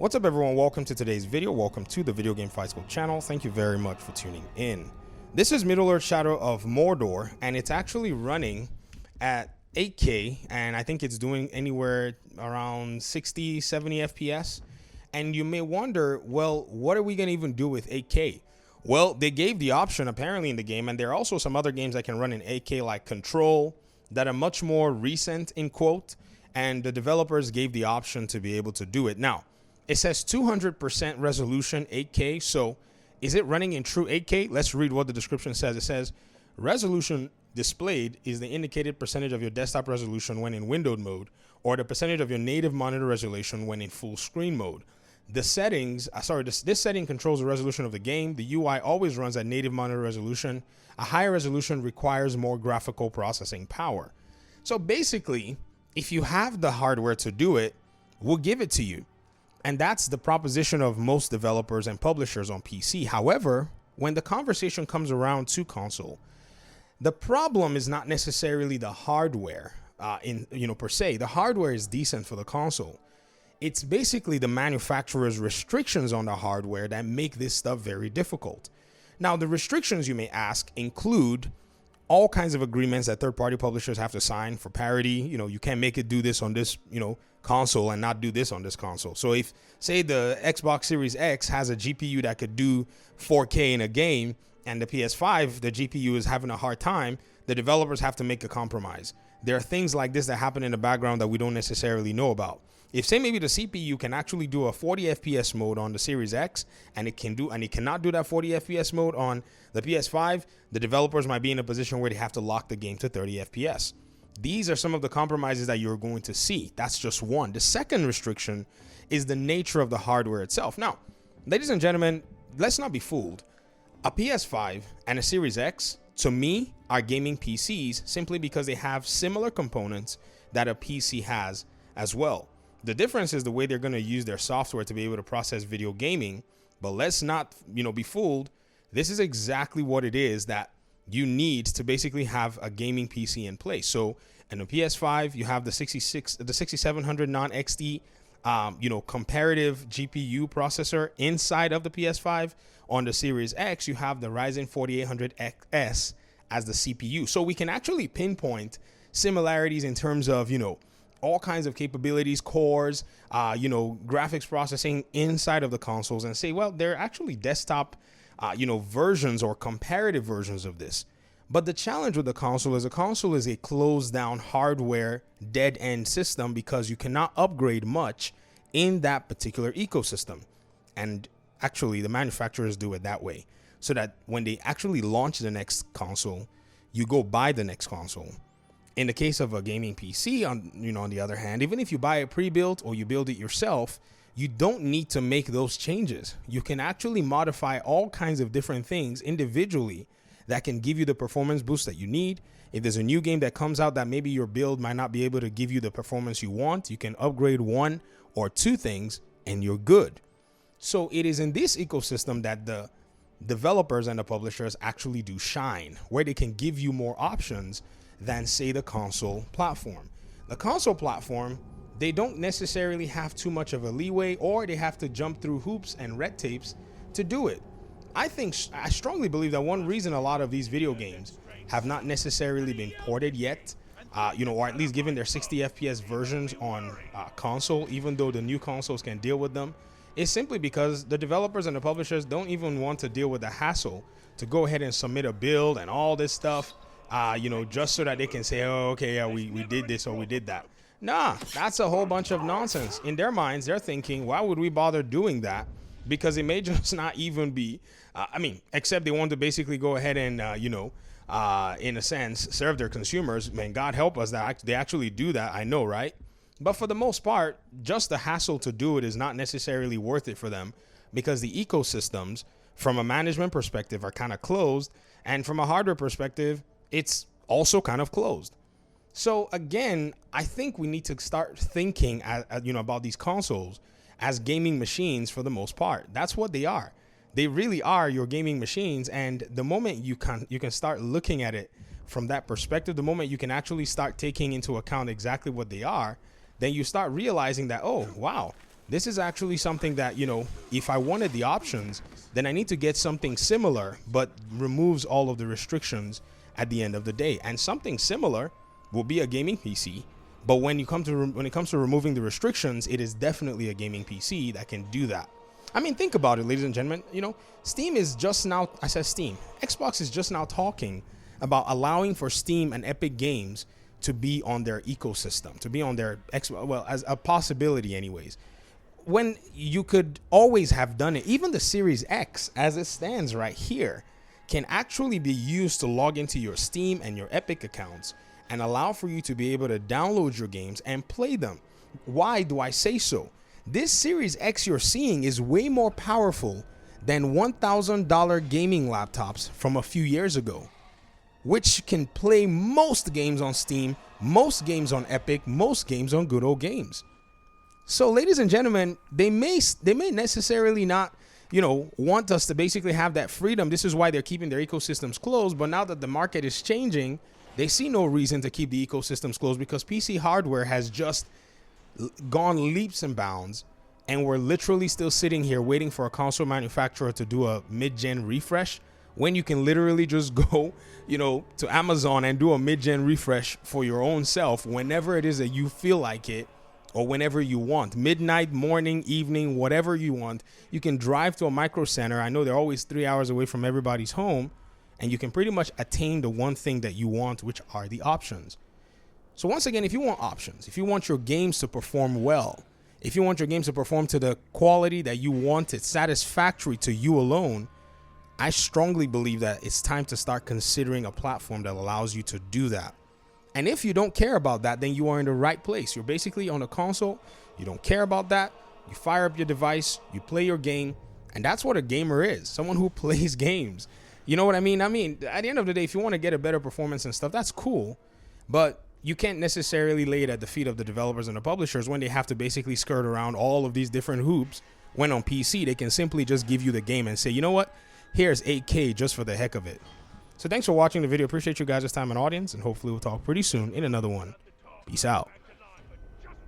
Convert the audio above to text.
What's up, everyone? Welcome to today's video. Welcome to the Video Game Fight School channel. Thank you very much for tuning in. This is Middle-earth: Shadow of Mordor, and it's actually running at 8K, and I think it's doing anywhere around 60, 70 FPS. And you may wonder, well, what are we going to even do with 8K? Well, they gave the option apparently in the game, and there are also some other games that can run in 8K like Control that are much more recent, in quote, and the developers gave the option to be able to do it. Now, it says 200% resolution 8K. So is it running in true 8K? Let's read what the description says. It says resolution displayed is the indicated percentage of your desktop resolution when in windowed mode, or the percentage of your native monitor resolution when in full screen mode. The settings, this setting controls the resolution of the game. The UI always runs at native monitor resolution. A higher resolution requires more graphical processing power. So basically, if you have the hardware to do it, we'll give it to you. And that's the proposition of most developers and publishers on PC. However, when the conversation comes around to console, the problem is not necessarily the hardware per se. The hardware is decent for the console. It's basically the manufacturer's restrictions on the hardware that make this stuff very difficult. Now, the restrictions, you may ask, include all kinds of agreements that third-party publishers have to sign for parity. You can't make it do this on this, console and not do this on this console. So if, say, the Xbox Series X has a GPU that could do 4K in a game, and the PS5, the GPU is having a hard time, the developers have to make a compromise. There are things like this that happen in the background that we don't necessarily know about. If, say, maybe the CPU can actually do a 40 FPS mode on the Series X, and it cannot do that 40 FPS mode on the PS5, the developers might be in a position where they have to lock the game to 30 FPS. These are some of the compromises that you're going to see. That's just one. The second restriction is the nature of the hardware itself. Now, ladies and gentlemen, let's not be fooled. A PS5 and a Series X, to me, are gaming PCs simply because they have similar components that a PC has as well. The difference is the way they're going to use their software to be able to process video gaming. But let's not, be fooled. This is exactly what it is that you need to basically have a gaming PC in place. So in a PS5, you have the 6700 non-XT, comparative GPU processor inside of the PS5. On the Series X, you have the Ryzen 4800X as the CPU. So we can actually pinpoint similarities in terms of, all kinds of capabilities, cores, graphics processing inside of the consoles, and say, well, they're actually desktop, versions or comparative versions of this. But the challenge with the console is a closed down hardware dead end system because you cannot upgrade much in that particular ecosystem. And actually, the manufacturers do it that way so that when they actually launch the next console, you go buy the next console. In the case of a gaming PC, on the other hand, even if you buy it pre-built or you build it yourself, you don't need to make those changes. You can actually modify all kinds of different things individually that can give you the performance boost that you need. If there's a new game that comes out that maybe your build might not be able to give you the performance you want, you can upgrade one or two things and you're good. So it is in this ecosystem that the developers and the publishers actually do shine, where they can give you more options than, say, the console platform. The console platform, they don't necessarily have too much of a leeway, or they have to jump through hoops and red tapes to do it. I strongly believe that one reason a lot of these video games have not necessarily been ported yet, or at least given their 60 FPS versions on console, even though the new consoles can deal with them, is simply because the developers and the publishers don't even want to deal with the hassle to go ahead and submit a build and all this stuff, just so that they can say, oh, okay, yeah, we did this or we did that. Nah, that's a whole bunch of nonsense. In their minds, they're thinking, why would we bother doing that? Because it may just not even be, except they want to basically go ahead and, in a sense, serve their consumers. Man, God help us that they actually do that. I know, right? But for the most part, just the hassle to do it is not necessarily worth it for them because the ecosystems, from a management perspective, are kind of closed. And from a hardware perspective, it's also kind of closed. So again, I think we need to start thinking, about these consoles as gaming machines for the most part. That's what they are. They really are your gaming machines. And the moment you can start looking at it from that perspective, the moment you can actually start taking into account exactly what they are, then you start realizing that, oh, wow, This is actually something that, you know, if I wanted the options, then I need to get something similar, but removes all of the restrictions at the end of the day. And something similar will be a gaming PC. But when it comes to removing the restrictions, it is definitely a gaming PC that can do that. I mean, think about it, ladies and gentlemen. You know, Steam is just now, I said Steam, Xbox is just now talking about allowing for Steam and Epic Games to be on their ecosystem, to be on their well, as a possibility anyways. When you could always have done it, even the Series X as it stands right here can actually be used to log into your Steam and your Epic accounts and allow for you to be able to download your games and play them. Why do I say so? This Series X you're seeing is way more powerful than $1,000 gaming laptops from a few years ago, which can play most games on Steam, most games on Epic, most games on Good Old Games. So, ladies and gentlemen, they may necessarily not, you know, want us to basically have that freedom. This is why they're keeping their ecosystems closed. But now that the market is changing, they see no reason to keep the ecosystems closed, because PC hardware has just gone leaps and bounds, and we're literally still sitting here waiting for a console manufacturer to do a mid-gen refresh, when you can literally just go, you know, to Amazon and do a mid-gen refresh for your own self whenever it is that you feel like it, or whenever you want. Midnight, morning, evening, whatever you want. You can drive to a Micro Center. I know they're always 3 hours away from everybody's home, and you can pretty much attain the one thing that you want, which are the options. So once again, if you want options, if you want your games to perform well, if you want your games to perform to the quality that you want it, satisfactory to you alone, I strongly believe that it's time to start considering a platform that allows you to do that. And if you don't care about that, then you are in the right place. You're basically on a console. You don't care about that. You fire up your device, you play your game, and that's what a gamer is, someone who plays games. You know what I mean? I mean, at the end of the day, if you want to get a better performance and stuff, that's cool. But you can't necessarily lay it at the feet of the developers and the publishers when they have to basically skirt around all of these different hoops. When on PC, they can simply just give you the game and say, you know what? Here's 8K just for the heck of it. So thanks for watching the video. Appreciate you guys' time and audience, and hopefully we'll talk pretty soon in another one. Peace out.